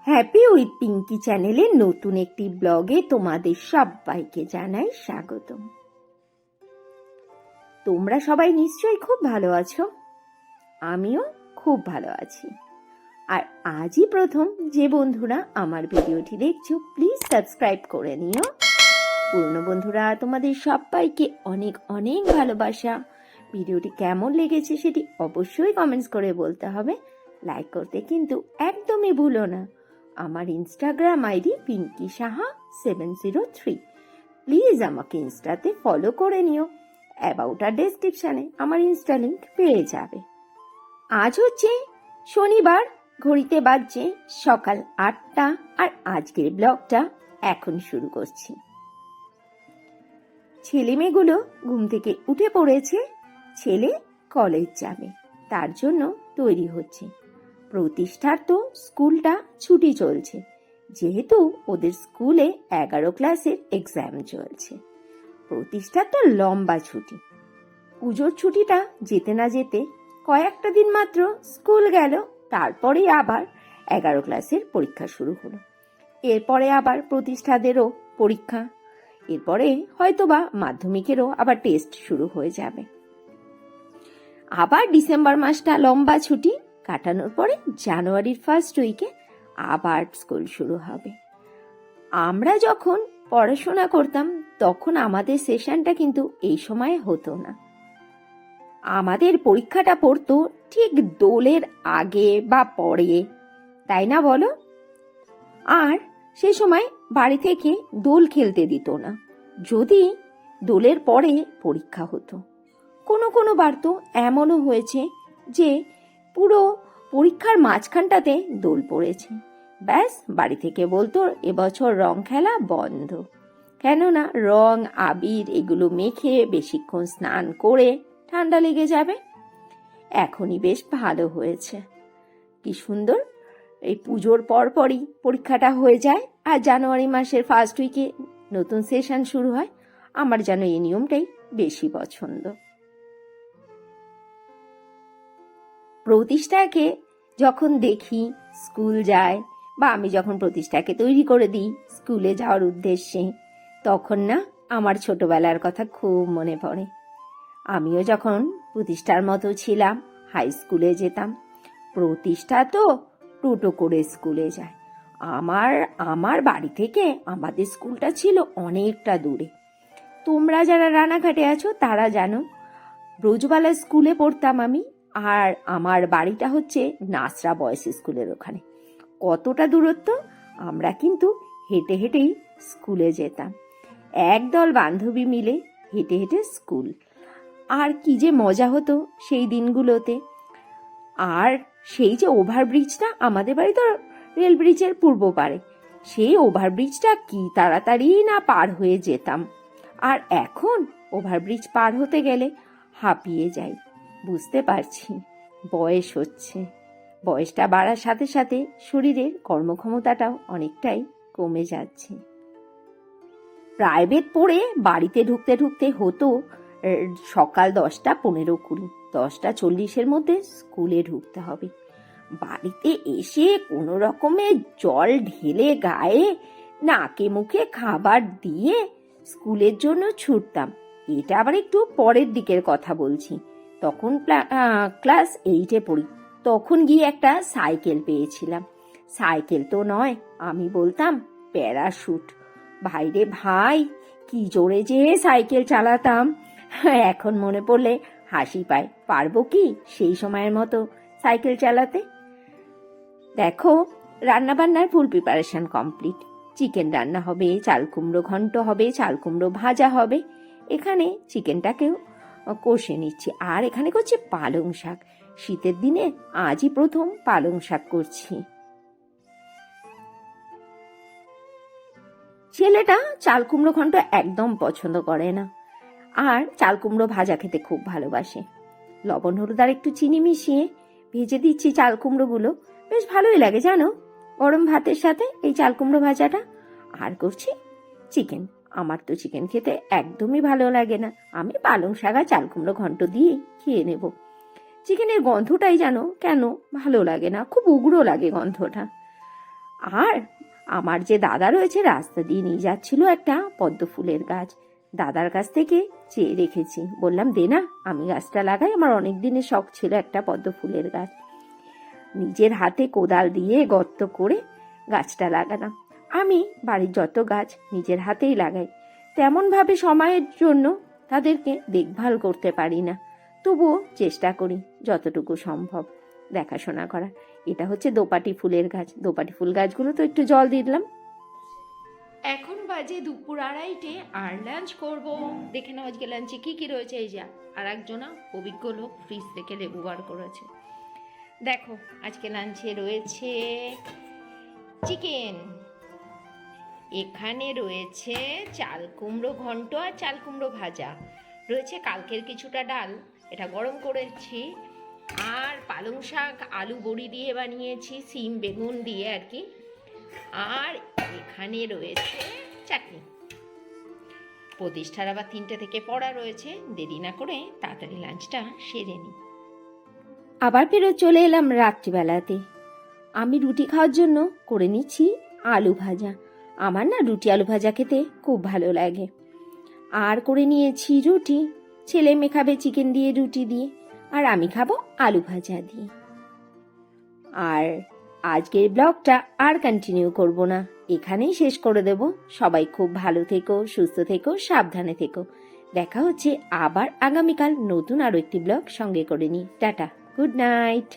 Happy with Pinki চ্যানেলের নতুন একটি ব্লগে তোমাদের সবাইকে জানাই স্বাগতম। তোমরা সবাই নিশ্চয়ই খুব ভালো আছো, আমিও খুব ভালো আছি। আর আজই প্রথম যে বন্ধুরা আমার ভিডিওটি দেখছো, প্লিজ সাবস্ক্রাইব করে নিও। পুরনো বন্ধুরা, তোমাদের সবাইকে অনেক অনেক ভালোবাসা। ভিডিওটি কেমন লেগেছে সেটি অবশ্যই কমেন্টস করে বলতে হবে। লাইক করতে কিন্তু একদমই ভুলো না। আমার Instagram ID Pinky Saha 703। Please আমাকে ইনস্টাতে ফলো করে নিও। অ্যাবাউট আর ডেসক্রিপশানে আমার ইনস্টা লিঙ্ক পেয়ে যাবে। আজ হচ্ছে শনিবার, ঘড়িতে বাজছে সকাল 8টা, আর আজকের ব্লগটা এখন শুরু করছি। ছেলে মেয়েগুলো ঘুম থেকে উঠে পড়েছে। ছেলে কলেজ যাবে, তার জন্য তৈরি হচ্ছে। প্রতিষ্ঠার তো স্কুলটা ছুটি চলছে, যেহেতু ওদের স্কুলে 11 ক্লাসের এক্সাম চলছে। প্রতিষ্ঠার তো লম্বা ছুটি। পুজোর ছুটিটা যেতে না যেতে কয়েকটা দিন মাত্র স্কুল গেল, তারপরেই আবার 11 ক্লাসের পরীক্ষা শুরু হলো। এরপরে আবার প্রতিষ্ঠাদেরও পরীক্ষা, এরপরে হয়তোবা মাধ্যমিকেরও আবার টেস্ট শুরু হয়ে যাবে। আবার ডিসেম্বর মাসটা লম্বা ছুটি কাটানোর পরে জানুয়ারির ফার্স্ট উইকে আবার স্কুল শুরু হবে। আমরা যখন পড়াশোনা করতাম তখন আমাদের সেশনটা কিন্তু এই সময় হতো না। আমাদের পরীক্ষাটা পড়তো ঠিক দোলের আগে বা পরে, তাই না বলো? আর সে সময় বাড়ি থেকে দোল খেলতে দিত না, যদি দোলের পরে পরীক্ষা হতো। কোনো কোনো বার তো এমনও হয়েছে যে পুরো পরীক্ষার মাঝখানটাতে দোল পড়েছে। ব্যাস, বাড়ি থেকে বলতো এবছর রং খেলা বন্ধ, কেননা রং আবির এগুলো মেখে বেশিক্ষণ স্নান করে ঠান্ডা লেগে যাবে। এখনই বেশ ভালো হয়েছে, কি সুন্দর। এই পুজোর পরপরই পরীক্ষাটা হয়ে যায়, আর জানুয়ারি মাসের ফার্স্ট উইকে নতুন সেশন শুরু হয়। আমার যেন এই নিয়মটাই বেশি পছন্দ। প্রতিষ্ঠাকে যখন দেখি স্কুল যায়, বা আমি যখন প্রতিষ্ঠাকে তৈরি করে দিই স্কুলে যাওয়ার উদ্দেশ্যে, তখন না আমার ছোটবেলার কথা খুব মনে পড়ে। আমিও যখন প্রতিষ্ঠার মতো ছিলাম, হাই স্কুলে যেতাম। প্রতিষ্ঠা তো টোটো করে স্কুলে যায়। আমার বাড়ি থেকে আমাদের স্কুলটা ছিল অনেকটা দূরে। তোমরা যারা রানাঘাটে আছো তারা জানো, ব্রজবালা স্কুলে পড়তাম আমি, আর আমার বাড়িটা হচ্ছে নাসরা বয়েজ স্কুলের ওখানে। কতটা দূরত্ব! আমরা কিন্তু হেঁটে হেঁটেই স্কুলে যেতাম। একদল বান্ধবী মিলে হেঁটে হেঁটে স্কুল। আর কি যে মজা হতো সেই দিনগুলোতে। আর সেই যে ওভারব্রিজটা, আমাদের বাড়ি তো রেল ব্রিজের পূর্ব পারে, সেই ওভারব্রিজটা কি তাড়াতাড়ি না পার হয়ে যেতাম। আর এখন ওভারব্রিজ পার হতে গেলে হাঁপিয়ে যাই। বুঝতে পারছি বয়স হচ্ছে, বয়সটা বাড়ার সাথে সাথে শরীরের কর্মক্ষমতাটাও অনেকটাই কমে যাচ্ছে। প্রাইভেট পড়ে বাড়িতে ঢুকতে ঢুকতে হতো সকাল 10টা 15-20, 10টা 40-এর মধ্যে স্কুলে ঢুকতে হবে। বাড়িতে এসে কোনো রকমে জল ঢেলে গায়ে, নাকে মুখে খাবার দিয়ে স্কুলের জন্য ছুটতাম। এটা আবার একটু পরের দিকের কথা বলছি। তখন ক্লাস 8-এ পড়ি। তখন গিয়ে একটা সাইকেল পেয়েছিলাম। সাইকেল তো নয়, আমি বলতাম প্যারাশুট। ভাইরে ভাই, কি জোরে যে সাইকেল চালাতাম! এখন মনে পড়লে হাসি পায়। পারবো কি সেই সময়ের মতো সাইকেল চালাতে? দেখো, রান্নাবান্নার ফুল প্রিপারেশন কমপ্লিট। চিকেন রান্না হবে, চাল কুমড়ো ঘন্ট হবে, চাল কুমড়ো ভাজা হবে। এখানে চিকেনটাকেও কষে নিচ্ছি, আর এখানে করছি পালং শাক। শীতের দিনে আজই প্রথম পালং শাক করছি। ছেলেটা চাল কুমড়ো ঘন্ট একদম পছন্দ করে না, আর চাল কুমড়ো ভাজা খেতে খুব ভালোবাসে। লবণ হলুদ আর একটু চিনি মিশিয়ে ভেজে দিচ্ছি চাল কুমড়োগুলো। বেশ ভালোই লাগে জানো, গরম ভাতের সাথে এই চাল কুমড়ো ভাজাটা। আর করছি চিকেন। আমার তো চিকেন খেতে একদমই ভালো লাগে না, আমি পালং শাক আর চাল কুমড়ো ঘন্ট দিয়েই খেয়ে নেব। চিকেনের গন্ধটাই জানো কেন ভালো লাগে না, খুব উগ্র লাগে গন্ধটা। আর আমার যে দাদা রয়েছে, রাস্তা দিয়ে নিয়ে যাচ্ছিল একটা পদ্ম ফুলের গাছ, দাদার কাছ থেকে চেয়ে রেখেছি। বললাম, দে না, আমি গাছটা লাগাই, আমার অনেক দিনের শখ ছিল একটা পদ্ম ফুলের গাছ। নিজের হাতে কোদাল দিয়ে গর্ত করে গাছটা লাগালাম। আমি বাড়ির যত গাছ নিজের হাতেই লাগাই, তেমনভাবে সময়ের জন্য তাদেরকে দেখভাল করতে পারি না, তবুও চেষ্টা করি যতটুকু সম্ভব দেখাশোনা করা। এটা হচ্ছে দোপাটি ফুলের গাছ। দোপাটি ফুল গাছগুলো তো একটু জল দিয়ে দিলাম। এখন বাজে দুপুর 2:30, আর লাঞ্চ করব। দেখে নাও আজকে লাঞ্চে কি কি রয়েছে। এই যে আর একজনা অভিজ্ঞ লোক ফ্রিজ থেকে লেবু বার করেছে। দেখো আজকে লাঞ্চে রয়েছে চিকেন, এখানে রয়েছে চাল কুমড়ো ঘন্ট আর চাল কুমড়ো ভাজা, রয়েছে কালকের কিছুটা ডাল, এটা গরম করেছি, আর পালং শাক আলু বড়ি দিয়ে বানিয়েছি, সিম বেগুন দিয়ে আর কি, আর এখানে রয়েছে চাটনি। প্রতিষ্ঠার আবার 3টে থেকে পড়া রয়েছে, দেরি না করে তাড়াতাড়ি লাঞ্চটা সেরে নিই। আবার ফেরত চলে এলাম রাত্রিবেলাতে। আমি রুটি খাওয়ার জন্য করে নিচ্ছি আলু ভাজা। আমার না রুটি আলু ভাজা খেতে খুব ভালো লাগে। আর করে নিয়েছি রুটি, ছেলে মেয়ে খাবে চিকেন দিয়ে রুটি দিয়ে, আর আমি খাবো আলু ভাজা দিয়ে। আর আজকের ব্লগটা আর কন্টিনিউ করব না, এখানেই শেষ করে দেব। সবাই খুব ভালো থেকো, সুস্থ থেকো, সাবধানে থেকো। দেখা হচ্ছে আবার আগামীকাল নতুন আরো একটি ব্লগ সঙ্গে করে নিই। Tata, good night.